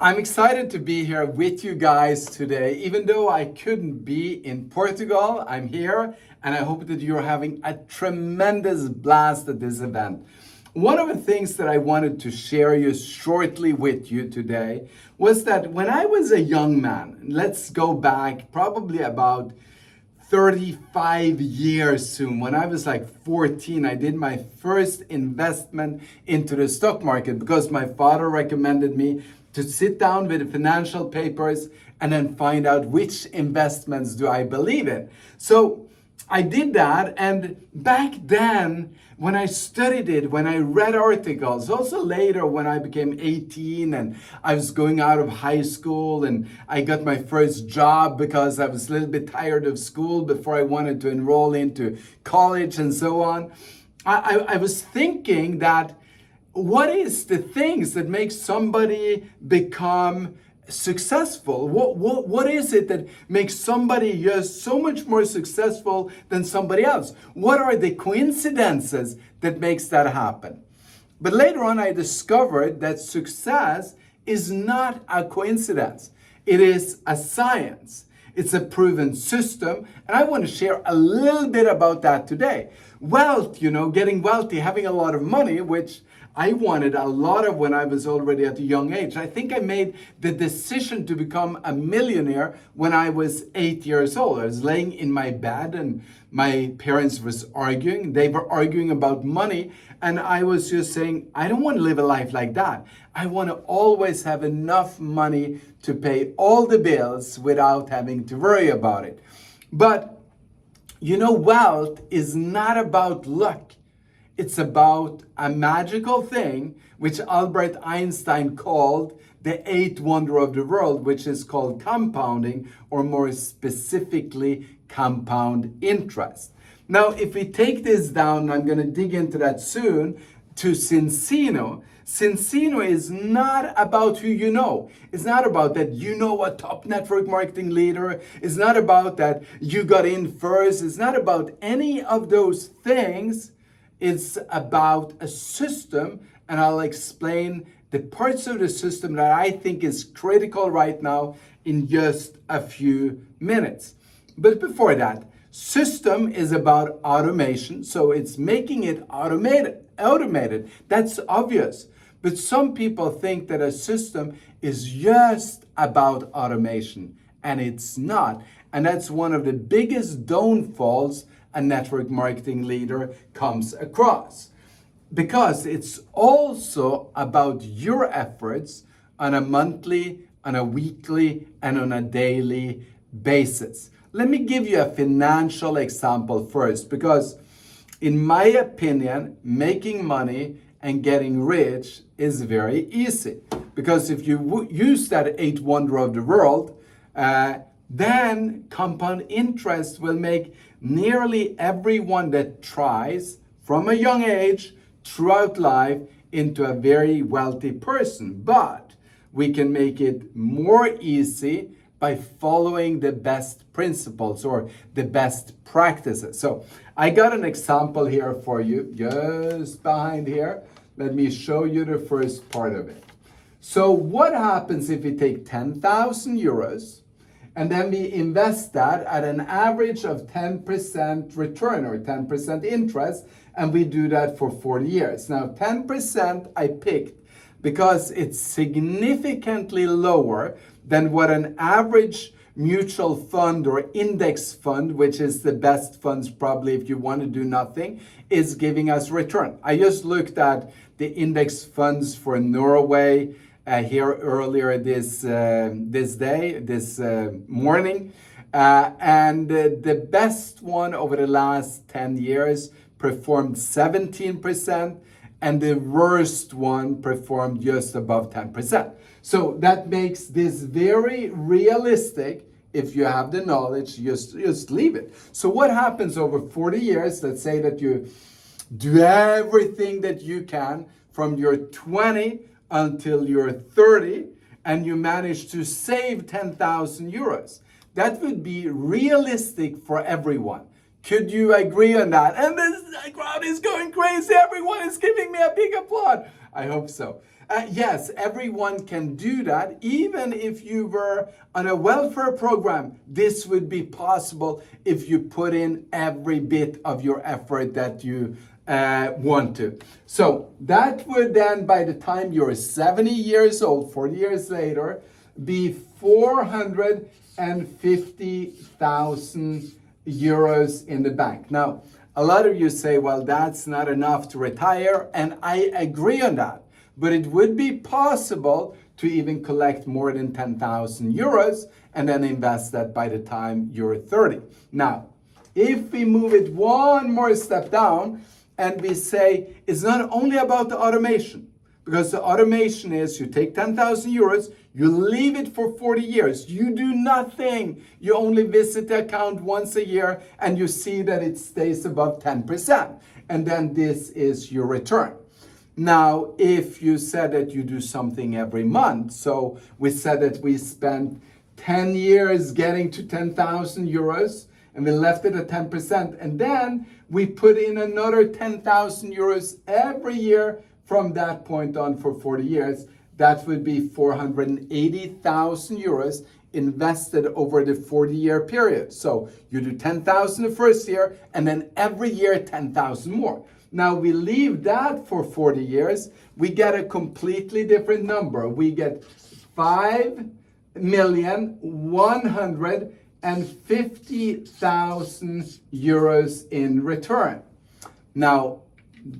I'm excited to be here with you guys today. Even though I couldn't be in Portugal, I'm here and I hope that you're having a tremendous blast at this event. One of the things that I wanted to share you shortly with you today was that when I was a young man, let's go back probably about 35 years soon. When I was like 14, I did my first investment into the stock market because my father recommended me to sit down with the financial papers and then find out which investments do I believe in. So I did that, and back then, when I studied it, when I read articles, also later when I became 18 and I was going out of high school and I got my first job because I was a little bit tired of school before I wanted to enroll into college and so on, I was thinking that what is the things that make somebody become successful? What is it that makes somebody just so much more successful than somebody else? What are the coincidences that makes that happen? But later on, I discovered that success is not a coincidence. It is a science. It's a proven system, and I want to share a little bit about that today. Wealth, getting wealthy, having a lot of money, which I wanted a lot of when I was already at a young age. I think I made the decision to become a millionaire when I was 8 years old. I was laying in my bed and my parents was arguing. They were arguing about money, and I was just saying, I don't want to live a life like that. I want to always have enough money to pay all the bills without having to worry about it. But wealth is not about luck. It's about a magical thing, which Albert Einstein called the eighth wonder of the world, which is called compounding, or more specifically, compound interest. Now, if we take this down, I'm going to dig into that soon, to Cincino. Cincino is not about who you know. It's not about that you know a top network marketing leader. It's not about that you got in first. It's not about any of those things. It's about a system, and I'll explain the parts of the system that I think is critical right now in just a few minutes. But before that, system is about automation, so it's making it automated. That's obvious. But some people think that a system is just about automation, and it's not. And that's one of the biggest downfalls a network marketing leader comes across, because it's also about your efforts on a monthly, on a weekly, and on a daily basis. Let me give you a financial example first, because in my opinion, making money and getting rich is very easy. Because if you use that eighth wonder of the world, then compound interest will make nearly everyone that tries from a young age throughout life into a very wealthy person. But we can make it more easy by following the best principles or the best practices. So I got an example here for you, just behind here. Let me show you the first part of it. So what happens if we take 10,000 euros and then we invest that at an average of 10% return or 10% interest, and we do that for 40 years. Now, 10% I picked because it's significantly lower than what an average mutual fund or index fund, which is the best funds probably if you want to do nothing, is giving us return. I just looked at the index funds for Norway here earlier this morning, and the best one over the last 10 years performed 17%, and the worst one performed just above 10%. So that makes this very realistic. If you have the knowledge, just leave it. So what happens over 40 years? Let's say that you do everything that you can from your 20 until you're 30, and you manage to save 10,000 euros. That would be realistic for everyone. Could you agree on that? And this crowd is going crazy. Everyone is giving me a big applaud. I hope so. Yes, everyone can do that. Even if you were on a welfare program, this would be possible if you put in every bit of your effort that you want to. So that would then, by the time you're 70 years old, 40 years later, be 450,000 euros in the bank. Now, a lot of you say, well, that's not enough to retire, and I agree on that. But it would be possible to even collect more than 10,000 euros and then invest that by the time you're 30. Now, if we move it one more step down and we say it's not only about the automation, because the automation is you take 10,000 euros, you leave it for 40 years, you do nothing, you only visit the account once a year and you see that it stays above 10%. And then this is your return. Now, if you said that you do something every month, so we said that we spent 10 years getting to 10,000 euros and we left it at 10%, and then we put in another 10,000 euros every year from that point on for 40 years, that would be 480,000 euros invested over the 40-year period. So you do 10,000 the first year, and then every year 10,000 more. Now we leave that for 40 years, we get a completely different number. We get 5,150,000 euros in return. Now,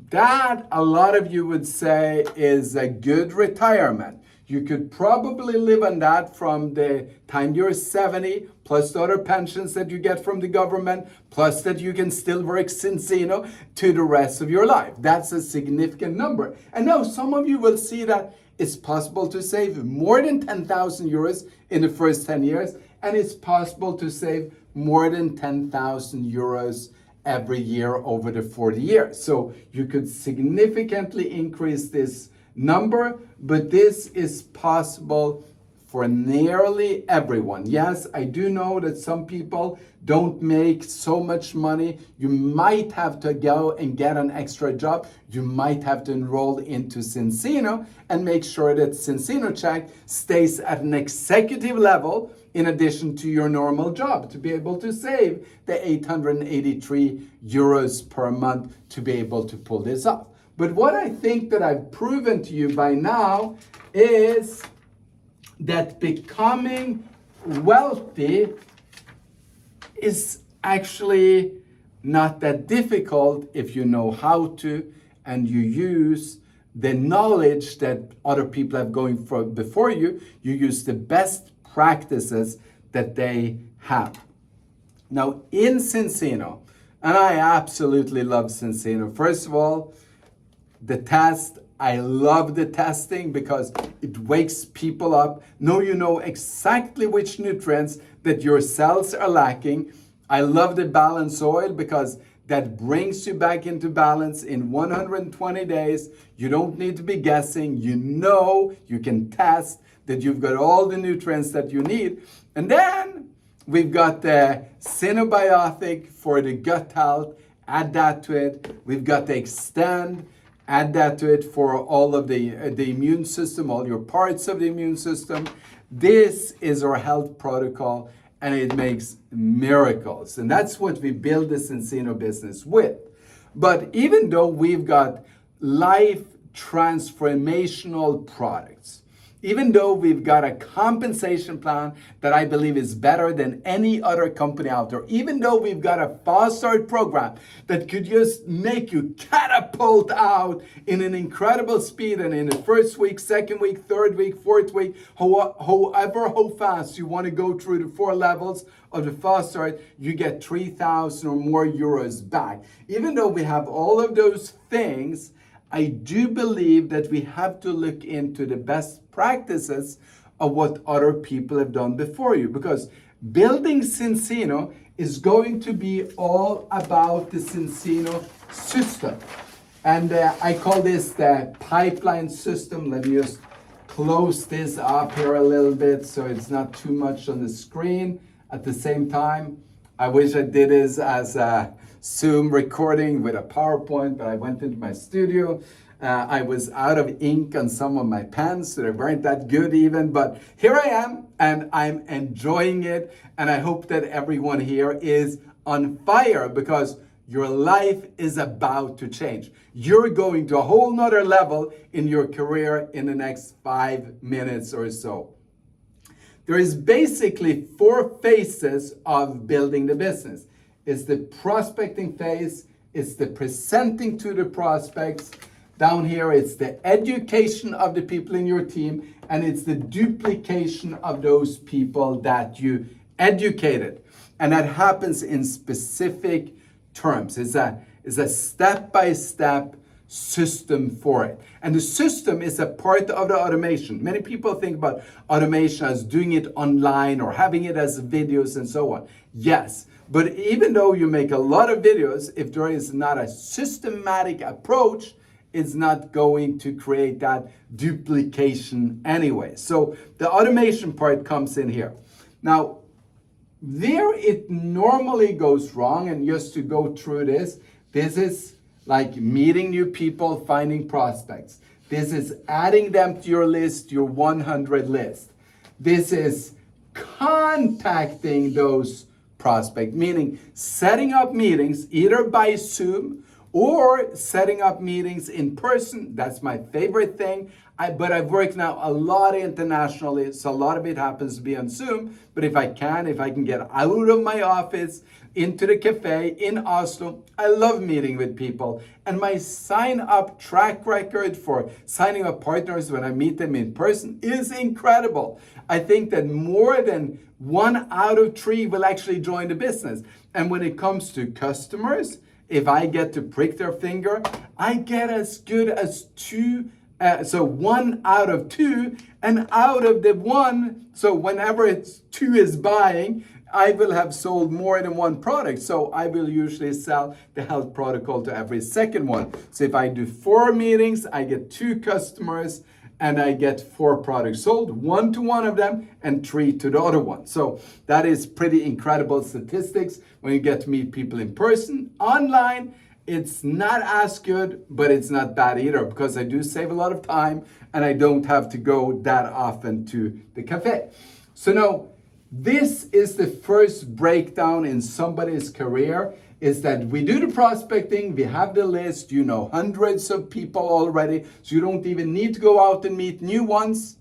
that a lot of you would say is a good retirement. You could probably live on that from the time you're 70, plus the other pensions that you get from the government, plus that you can still work Cincino to the rest of your life. That's a significant number. And now some of you will see that it's possible to save more than 10,000 euros in the first 10 years, and it's possible to save more than 10,000 euros every year over the 40 years. So you could significantly increase this number, but this is possible for nearly everyone. Yes, I do know that some people don't make so much money. You might have to go and get an extra job. You might have to enroll into Cincino and make sure that Cincino check stays at an executive level in addition to your normal job to be able to save the 883 euros per month to be able to pull this off. But what I think that I've proven to you by now is that becoming wealthy is actually not that difficult if you know how to and you use the knowledge that other people have going before you. You use the best practices that they have. Now in Cincino, and I absolutely love Cincino. First of all, the test, I love the testing because it wakes people up. Now you know exactly which nutrients that your cells are lacking. I love the balance oil because that brings you back into balance in 120 days. You don't need to be guessing. You know, you can test that you've got all the nutrients that you need. And then we've got the Cinebiotic for the gut health. Add that to it. We've got the Extend. Add that to it for all of the immune system, all your parts of the immune system. This is our health protocol, and it makes miracles. And that's what we build the Cincino business with. But even though we've got life transformational products, even though we've got a compensation plan that I believe is better than any other company out there, even though we've got a fast start program that could just make you catapult out in an incredible speed and in the first week, second week, third week, fourth week, how fast you want to go through the 4 levels of the fast start, you get 3,000 or more euros back. Even though we have all of those things, I do believe that we have to look into the best practices of what other people have done before you, because building Cincino is going to be all about the Cincino system. And I call this the pipeline system. Let me just close this up here a little bit so it's not too much on the screen at the same time. I wish I did this as a Zoom recording with a PowerPoint, but I went into my studio I was out of ink on some of my pens, so they weren't that good even, but here I am, and I'm enjoying it, and I hope that everyone here is on fire, because your life is about to change. You're going to a whole nother level in your career in the next 5 minutes or so. There is basically 4 phases of building the business. It's the prospecting phase, it's the presenting to the prospects. Down here, it's the education of the people in your team, and it's the duplication of those people that you educated. And that happens in specific terms. It's a step-by-step system for it. And the system is a part of the automation. Many people think about automation as doing it online or having it as videos and so on. Yes, but even though you make a lot of videos, if there is not a systematic approach, it's not going to create that duplication anyway. So the automation part comes in here. Now, there it normally goes wrong, and just to go through this is like meeting new people, finding prospects. This is adding them to your list, your 100 list. This is contacting those prospects, meaning setting up meetings either by Zoom or setting up meetings in person. That's my favorite thing. But I've worked now a lot internationally, so a lot of it happens to be on Zoom. But if I can get out of my office into the cafe in Oslo, I love meeting with people. And my sign-up track record for signing up partners when I meet them in person is incredible. I think that more than 1 out of 3 will actually join the business. And when it comes to customers, if I get to prick their finger, I get as good as 2. So 1 out of 2, and out of the 1, so whenever it's 2 is buying, I will have sold more than 1 product. So I will usually sell the health protocol to every second one. So if I do 4 meetings, I get 2 customers, and I get 4 products sold, 1 to one of them and 3 to the other one. So that is pretty incredible statistics when you get to meet people in person. Online, it's not as good, but it's not bad either, because I do save a lot of time and I don't have to go that often to the cafe. So now, this is the first breakdown in somebody's career, is that we do the prospecting, we have the list, you know hundreds of people already, so you don't even need to go out and meet new ones,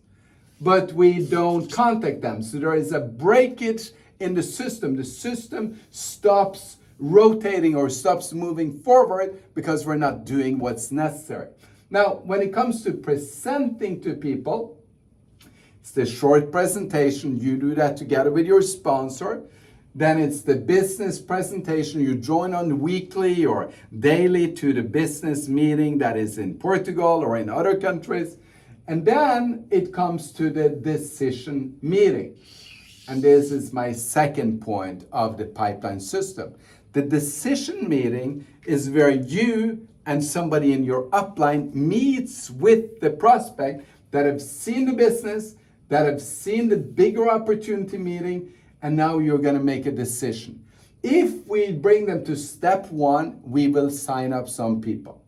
but we don't contact them. So there is a breakage in the system. The system stops rotating or stops moving forward because we're not doing what's necessary. Now, when it comes to presenting to people, it's the short presentation. You do that together with your sponsor. Then it's the business presentation. You join on weekly or daily to the business meeting that is in Portugal or in other countries. And then it comes to the decision meeting. And this is my second point of the pipeline system. The decision meeting is where you and somebody in your upline meets with the prospect that have seen the business, that have seen the bigger opportunity meeting, and now you're going to make a decision. If we bring them to step 1, we will sign up some people.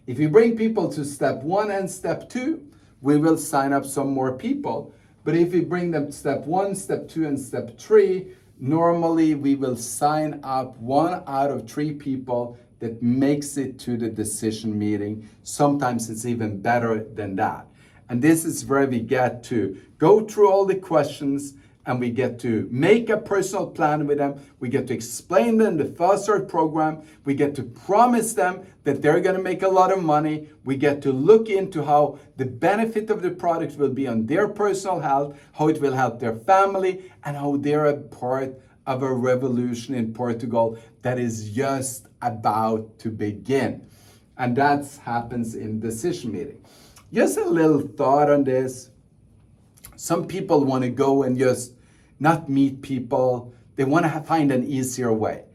If you bring people to step 1 and step 2, we will sign up some more people. But if we bring them to step 1, step 2, and step 3, normally we will sign up 1 out of 3 people that makes it to the decision meeting. Sometimes it's even better than that. And this is where we get to go through all the questions, and we get to make a personal plan with them. We get to explain them the Fast Start program. We get to promise them that they're going to make a lot of money. We get to look into how the benefit of the product will be on their personal health, how it will help their family, and how they're a part of a revolution in Portugal that is just about to begin. And that happens in decision meeting. Just a little thought on this. Some people want to go and just not meet people. They want to find an easier way.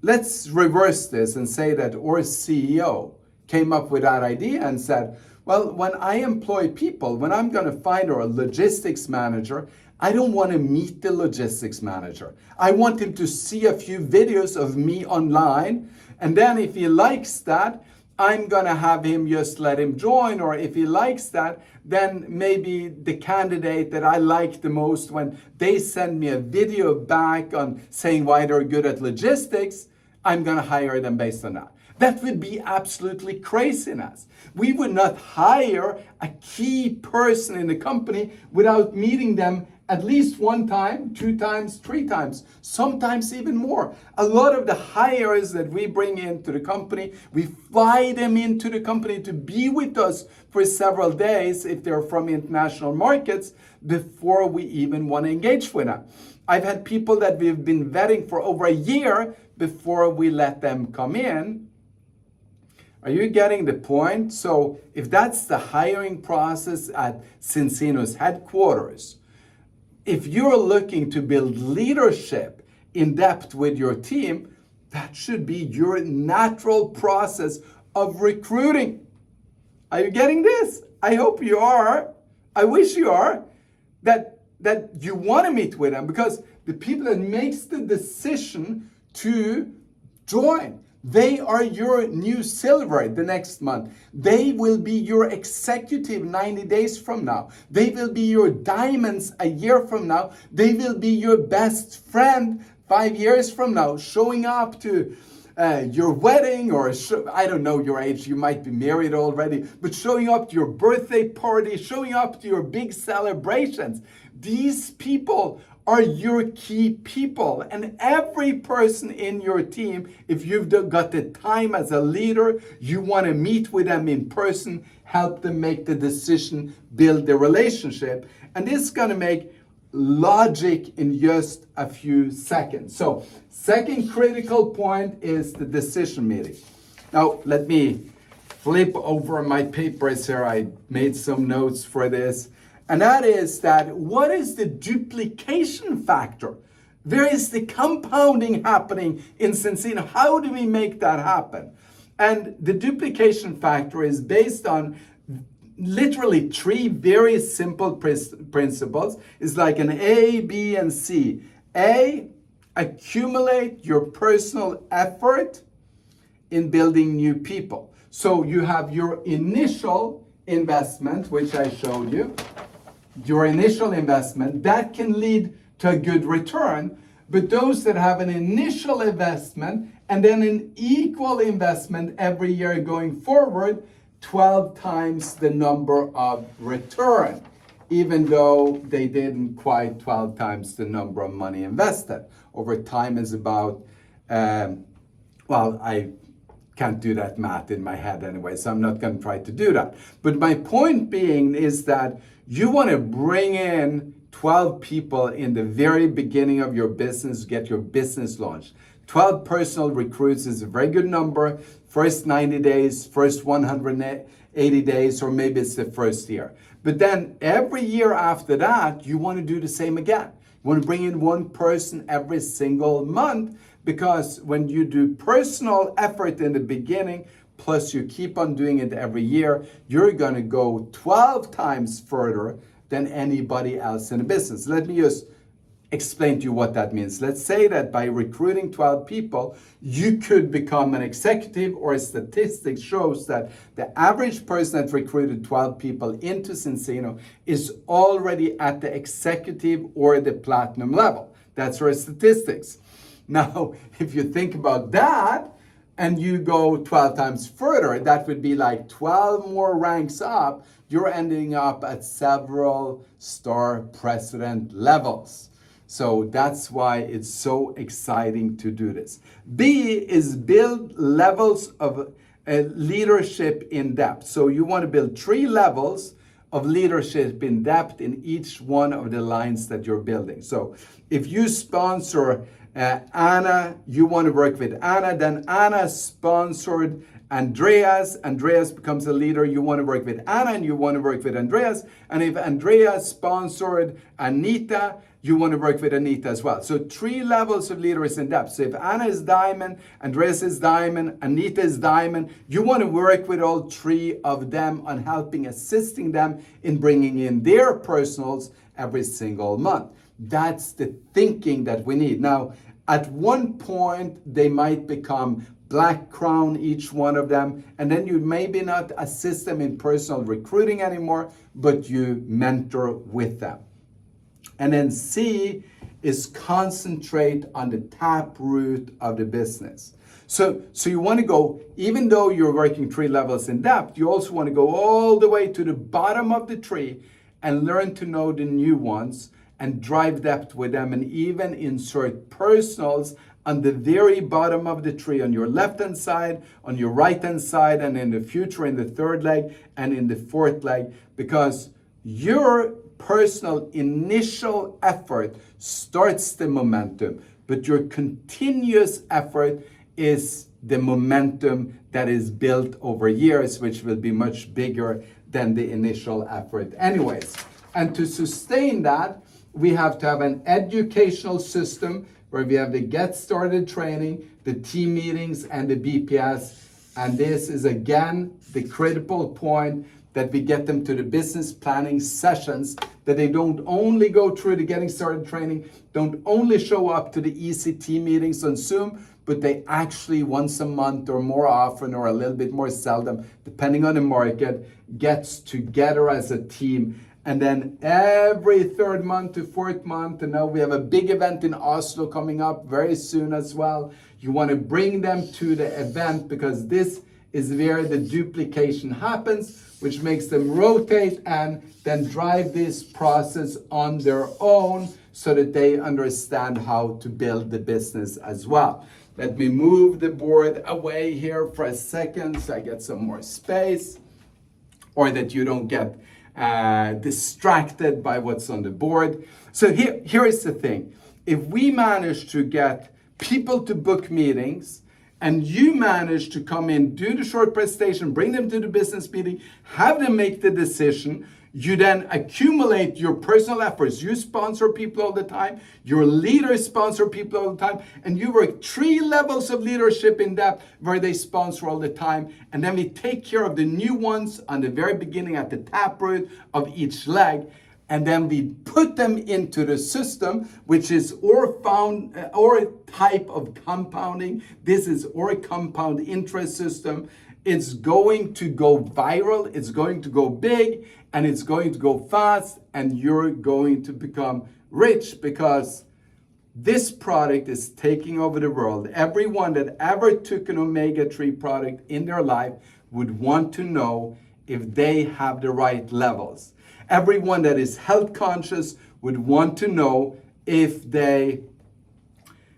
Let's reverse this and say that our CEO came up with that idea and said, well, when I employ people, when I'm going to find a logistics manager, I don't want to meet the logistics manager. I want him to see a few videos of me online. And then if he likes that, I'm gonna have him just let him join, or if he likes that, then maybe the candidate that I like the most, when they send me a video back on saying why they're good at logistics, I'm gonna hire them based on that. That would be absolutely craziness. We would not hire a key person in the company without meeting them at least 1 time, 2 times, 3 times, sometimes even more. A lot of the hires that we bring into the company, we fly them into the company to be with us for several days if they're from international markets before we even want to engage with them. I've had people that we've been vetting for over a year before we let them come in. Are you getting the point? So if that's the hiring process at Cincino's headquarters, if you're looking to build leadership in depth with your team, that should be your natural process of recruiting. Are you getting this? I hope you are. I wish you are. That you want to meet with them, because the people that makes the decision to join, they are your new silver the next month. They will be your executive 90 days from now. They will be your diamonds a year from now. They will be your best friend 5 years from now, showing up to your wedding, or I don't know your age, you might be married already, but showing up to your birthday party, showing up to your big celebrations. These people are your key people, and every person in your team, if you've got the time as a leader, you want to meet with them in person, help them make the decision, build the relationship, and this is going to make logic in just a few seconds. So, second critical point is the decision meeting. Now, let me flip over my papers here. I made some notes for this. And that is that, what is the duplication factor? Where is the compounding happening in Cincino? How do we make that happen? And the duplication factor is based on literally 3 very simple principles. It's like an A, B, and C. A, accumulate your personal effort in building new people. So you have your initial investment, which I showed you. Your initial investment, that can lead to a good return, but those that have an initial investment and then an equal investment every year going forward, 12 times the number of return, even though they didn't quite 12 times the number of money invested. Over time is about, I can't do that math in my head anyway, so I'm not going to try to do that. But my point being is that you want to bring in 12 people in the very beginning of your business, get your business launched. 12 personal recruits is a very good number. First 90 days, first 180 days, or maybe it's the first year. But then every year after that, you want to do the same again. You want to bring in 1 person every single month, because when you do personal effort in the beginning, plus you keep on doing it every year, you're going to go 12 times further than anybody else in the business. Let me just explain to you what that means. Let's say that by recruiting 12 people, you could become an executive, or statistics shows that the average person that recruited 12 people into Cincino is already at the executive or the platinum level. That's our statistics. Now, if you think about that, and you go 12 times further, that would be like 12 more ranks up, you're ending up at several star president levels. So that's why it's so exciting to do this. B is build levels of leadership in depth. So you want to build 3 levels of leadership in depth in each one of the lines that you're building. So if you sponsor Anna, you want to work with Anna, then Anna sponsored Andreas. Andreas becomes a leader. You want to work with Anna, and you want to work with Andreas. And if Andreas sponsored Anita, you want to work with Anita as well. So 3 levels of leaders in depth. So if Anna is diamond, Andreas is diamond, Anita is diamond, you want to work with all 3 of them on helping, assisting them in bringing in their personals every single month. That's the thinking that we need. Now, at one point, they might become black crown each one of them, and then you maybe not assist them in personal recruiting anymore, but you mentor with them. And then C is concentrate on the tap root of the business. So you want to go, even though you're working 3 levels in depth, you also want to go all the way to the bottom of the tree and learn to know the new ones and drive depth with them, and even insert personals on the very bottom of the tree, on your left-hand side, on your right-hand side, and in the future in the 3rd leg and in the 4th leg, because your personal initial effort starts the momentum, but your continuous effort is the momentum that is built over years, which will be much bigger than the initial effort anyways. And to sustain that, we have to have an educational system where we have the get started training, the team meetings, and the BPS. And this is again the critical point, that we get them to the business planning sessions, that they don't only go through the getting started training, don't only show up to the ECT meetings on Zoom, but they actually once a month or more often or a little bit more seldom, depending on the market, gets together as a team. And then every 3rd month to 4th month, and now we have a big event in Oslo coming up very soon as well. You want to bring them to the event, because this is where the duplication happens, which makes them rotate and then drive this process on their own so that they understand how to build the business as well. Let me move the board away here for a second so I get some more space, or that you don't get distracted by what's on the board. So here is the thing. If we manage to get people to book meetings, and you manage to come in, do the short presentation, bring them to the business meeting, have them make the decision, you then accumulate your personal efforts. You sponsor people all the time, your leaders sponsor people all the time, and you work 3 levels of leadership in depth where they sponsor all the time. And then we take care of the new ones on the very beginning at the taproot of each leg. And then we put them into the system, which is or type of compounding. This is or compound interest system. It's going to go viral, it's going to go big, and it's going to go fast, and you're going to become rich, because this product is taking over the world. Everyone that ever took an omega-3 product in their life would want to know if they have the right levels. Everyone that is health conscious would want to know if they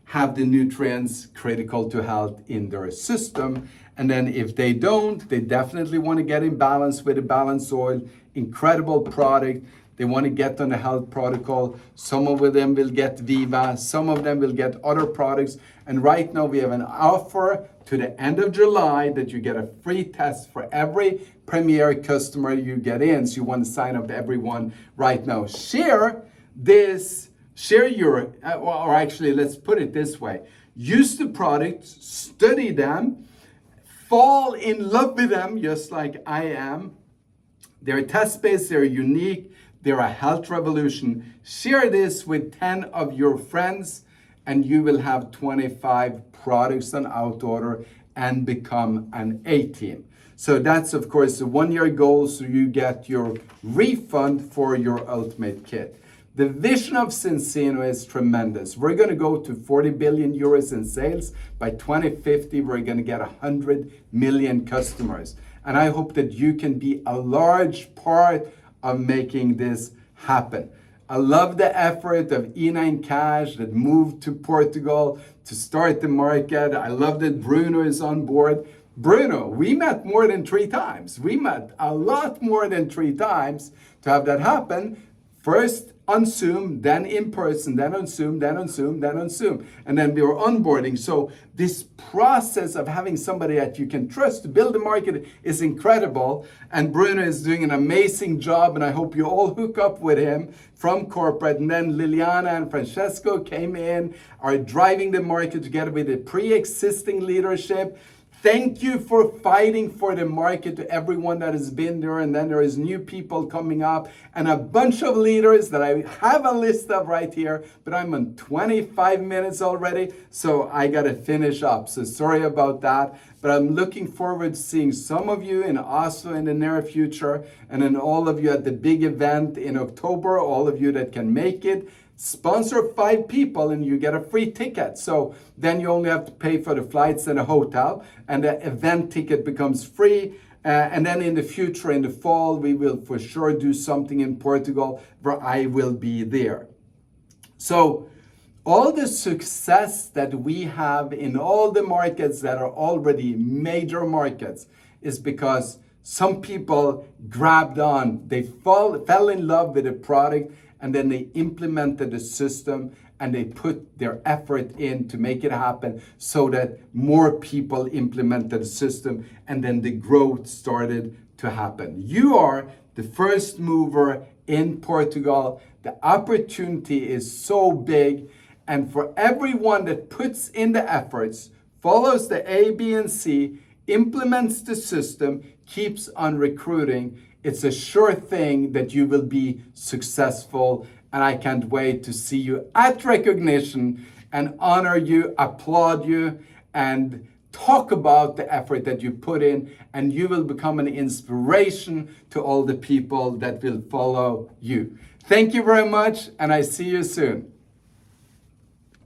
have the nutrients critical to health in their system. And then if they don't, they definitely want to get in balance with a balanced oil, incredible product. They want to get on the health protocol. Some of them will get Viva, some of them will get other products. And right now we have an offer to the end of July that you get a free test for every Premier customer you get in. So you want to sign up everyone right now. Share your, or actually let's put it this way. Use the product, study them, fall in love with them just like I am. They're test-based, they're unique, they're a health revolution. Share this with 10 of your friends and you will have 25 products on Outorder and become an A-team. So that's of course the 1-year goal, so you get your refund for your ultimate kit. The vision of Cincino is tremendous. We're going to go to 40 billion euros in sales. By 2050, we're going to get 100 million customers. And I hope that you can be a large part of making this happen. I love the effort of Ina and Cash that moved to Portugal to start the market. I love that Bruno is on board. Bruno, we met more than 3 times. We met a lot more than 3 times to have that happen. First on Zoom, then in person, then on Zoom, then on Zoom, then on Zoom. And then we were onboarding. So this process of having somebody that you can trust to build the market is incredible. And Bruno is doing an amazing job. And I hope you all hook up with him from corporate. And then Liliana and Francesco came in, are driving the market together with the pre-existing leadership. Thank you for fighting for the market, to everyone that has been there. And then there is new people coming up and a bunch of leaders that I have a list of right here, but I'm on 25 minutes already, so I got to finish up. So sorry about that, but I'm looking forward to seeing some of you in Oslo in the near future, and then all of you at the big event in October, all of you that can make it. Sponsor 5 people and you get a free ticket. So then you only have to pay for the flights and a hotel, and the event ticket becomes free. And then in the future, in the fall, we will for sure do something in Portugal where I will be there. So all the success that we have in all the markets that are already major is because some people grabbed on. They fell in love with the product, and then they implemented the system and they put their effort in to make it happen, so that more people implemented the system, and then the growth started to happen. You are the first mover in Portugal. The opportunity is so big, and for everyone that puts in the efforts, follows the A, B, and C, implements the system, keeps on recruiting, it's a sure thing that you will be successful. And I can't wait to see you at Recognition and honor you, applaud you, and talk about the effort that you put in. And you will become an inspiration to all the people that will follow you. Thank you very much, and I see you soon.